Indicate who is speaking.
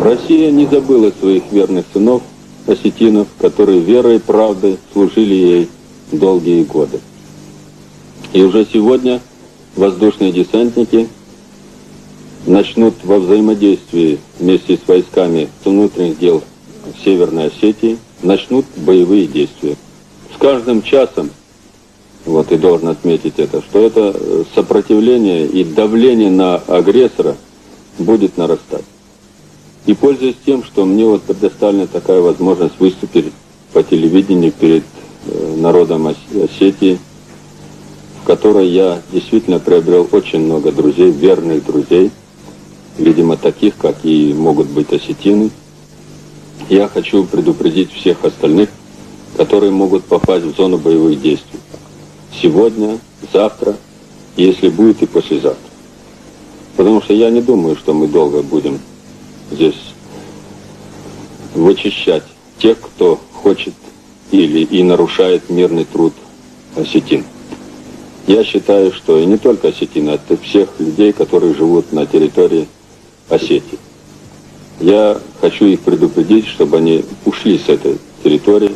Speaker 1: Россия не забыла своих верных сынов, осетинов, которые верой и правдой служили ей долгие годы. И уже сегодня воздушные десантники начнут во взаимодействии вместе с войсками внутренних дел Северной Осетии, начнут боевые действия. С каждым часом, и должен отметить это, что это сопротивление и давление на агрессора будет нарастать. И пользуясь тем, что мне предоставлена такая возможность выступить по телевидению перед народом Осетии, в которой я действительно приобрел очень много друзей, верных друзей, видимо, таких, как и могут быть осетины, я хочу предупредить всех остальных, которые могут попасть в зону боевых действий. Сегодня, завтра, если будет и послезавтра. Потому что я не думаю, что мы долго будем здесь вычищать тех, кто хочет и нарушает мирный труд осетин. Я считаю, что и не только осетин, а это всех людей, которые живут на территории Осетии. Я хочу их предупредить, чтобы они ушли с этой территории.